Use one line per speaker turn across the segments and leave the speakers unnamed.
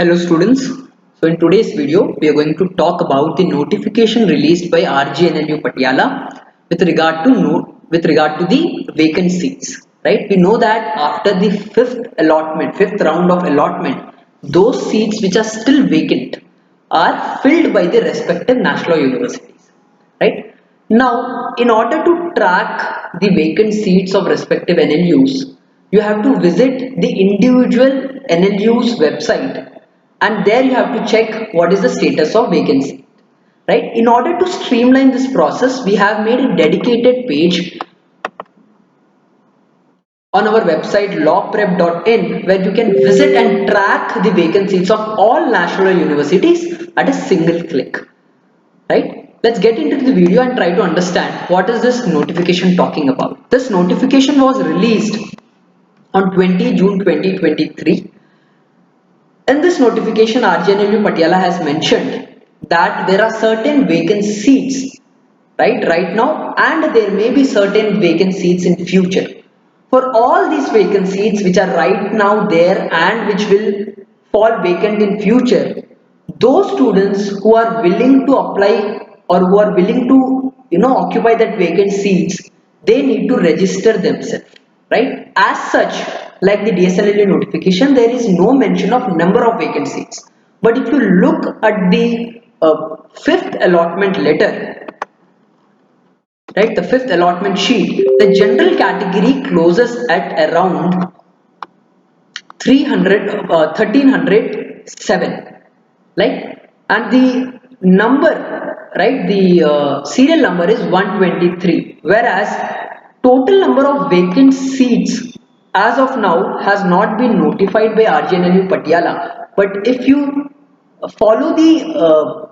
Hello students. So in today's video we are going to talk about the notification released by RGNLU Patiala with regard to the vacant seats. Right? We know that after the fifth round of allotment, those seats which are still vacant are filled by the respective national universities. Right? Now, in order to track the vacant seats of respective NLUs, you have to visit the individual NLU's website and there you have to check what is the status of vacancy. Right? In order to streamline this process, we have made a dedicated page on our website lawprep.in where you can visit and track the vacant seats of all national universities at a single click. Right? Let's get into the video and try to understand what is this notification talking about. This notification was released on 20 June 2023. In this notification, RGNLU Patiala has mentioned that there are certain vacant seats right now, and there may be certain vacant seats in future. For all these vacant seats which are right now there and which will fall vacant in future, those students who are willing to apply or who are willing to occupy that vacant seats, they need to register themselves, right? As such, like the DSLLA notification, there is no mention of number of vacant seats. But if you look at the fifth allotment letter, right, the fifth allotment sheet, the general category closes at around 1307, like, and the number, right, the serial number is 123, whereas total number of vacant seats as of now has not been notified by RGNLU Patiala. But if you follow the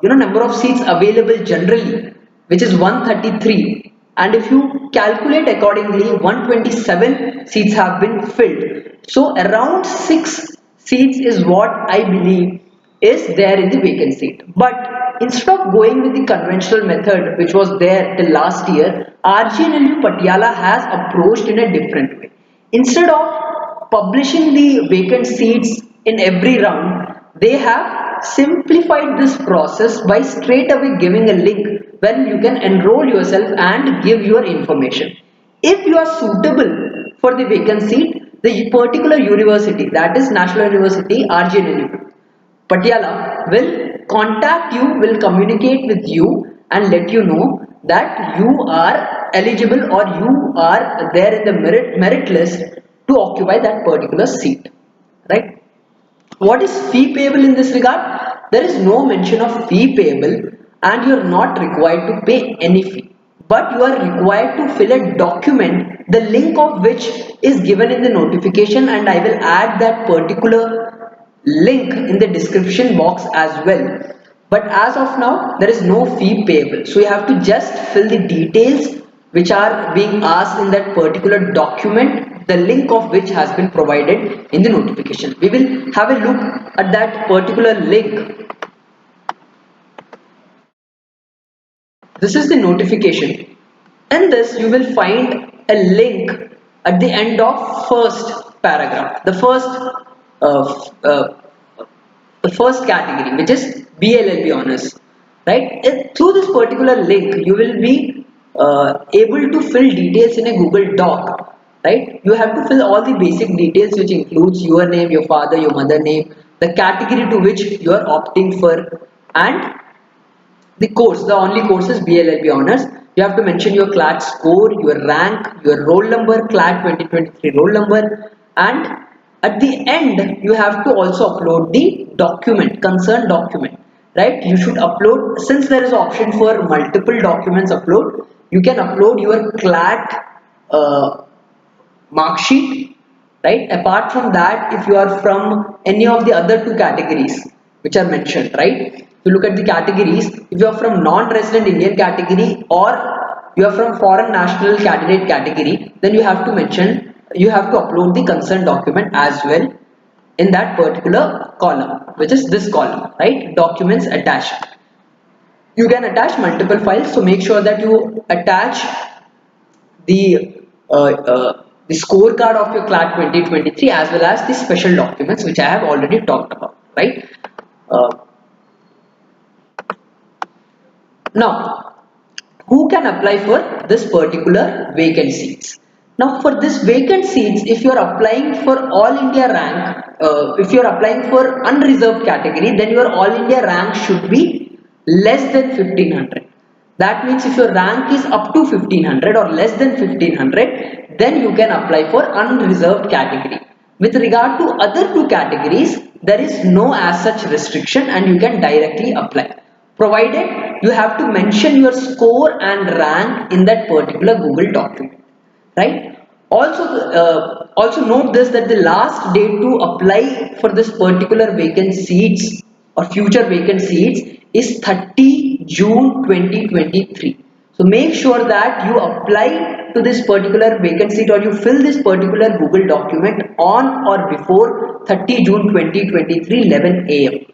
number of seats available generally, which is 133, and if you calculate accordingly, 127 seats have been filled. So around 6 seats is what I believe is there in the vacant seat. But instead of going with the conventional method which was there till last year, RGNLU Patiala has approached in a different way. Instead of publishing the vacant seats in every round, they have simplified this process by straight away giving a link when you can enroll yourself and give your information. If you are suitable for the vacant seat, the particular university, that is National University RGNLU Patiala, will contact you, will communicate with you and let you know that you are eligible or you are there in the merit list to occupy that particular seat. Right? What is fee payable in this regard? There is no mention of fee payable and you are not required to pay any fee. But you are required to fill a document, the link of which is given in the notification, and I will add that particular link in the description box as well. But as of now, there is no fee payable. So you have to just fill the details which are being asked in that particular document, the link of which has been provided in the notification. We will have a look at that particular link. This is the notification. In this, you will find a link at the end of first paragraph, uh, uh, the first category, which is BLLB honors. Right? Through this particular link, you will be able to fill details in a Google Doc. Right? You have to fill all the basic details, which includes your name, your father, your mother name, the category to which you are opting for, and the course. The only course is BLLB honors. You have to mention your Clat score, your rank, your roll number, Clat 2023 roll number, and at the end you have to also upload the document, concerned document. Right? You should upload, since there is option for multiple documents upload, you can upload your Clat mark sheet. Right? Apart from that, if you are from any of the other two categories which are mentioned, right? You look at the categories. If you are from non-resident Indian category or you are from foreign national candidate category, then you have to mention, you have to upload the concerned document as well in that particular column, which is this column, right? Documents attached. You can attach multiple files, so make sure that you attach the the scorecard of your Clat 2023 as well as the special documents which I have already talked about. Right? Uh, Now, who can apply for this particular vacant seats? Now, for this vacant seats, if you are applying for all India rank, if you are applying for unreserved category, then your all India rank should be less than 1500. That means if your rank is up to 1500 or less than 1500, then you can apply for unreserved category. With regard to other two categories, there is no as such restriction and you can directly apply, provided you have to mention your score and rank in that particular Google document, right? Also note this, that the last date to apply for this particular vacant seats or future vacant seats is 30 June 2023. So make sure that you apply to this particular vacant seat or you fill this particular Google document on or before 30 June 2023 11 a.m.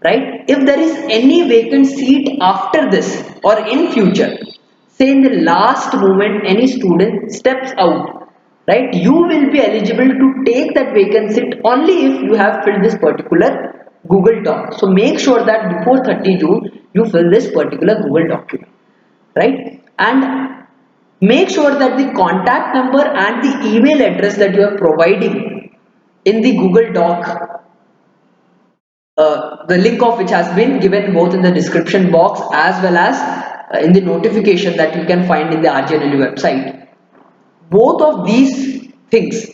Right? If there is any vacant seat after this or in future, say in the last moment any student steps out, right, you will be eligible to take that vacant seat only if you have filled this particular Google Doc. So make sure that before 30 June you fill this particular Google document, right? And make sure that the contact number and the email address that you are providing in the Google Doc, the link of which has been given both in the description box as well as in the notification that you can find in the RGNLU website. Both of these things,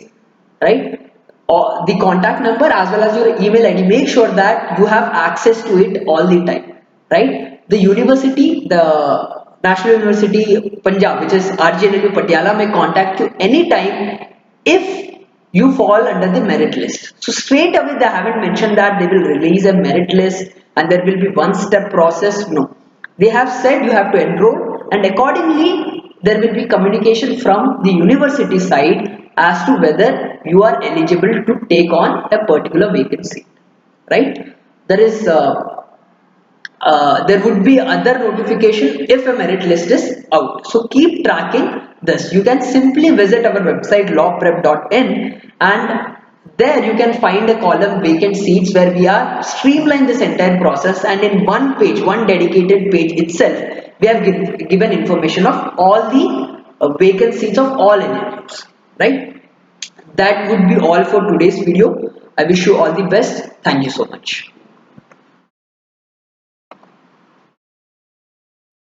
right, or the contact number as well as your email ID, make sure that you have access to it all the time, right? The university, the National University Punjab, which is RGNLU Patiala, may contact you anytime if you fall under the merit list. So straight away they haven't mentioned that they will release a merit list and there will be one step process. No, they have said you have to enroll, and accordingly there will be communication from the university side as to whether you are eligible to take on a particular vacancy, right? There is there would be other notification if a merit list is out. So keep tracking this. You can simply visit our website lawprep.in, and there you can find a column vacant seats where we are streamlined this entire process, and in one page, one dedicated page itself, we have given information of all the vacant seats of all NLUs, right? That would be all for today's video. I wish you all the best. Thank you so much.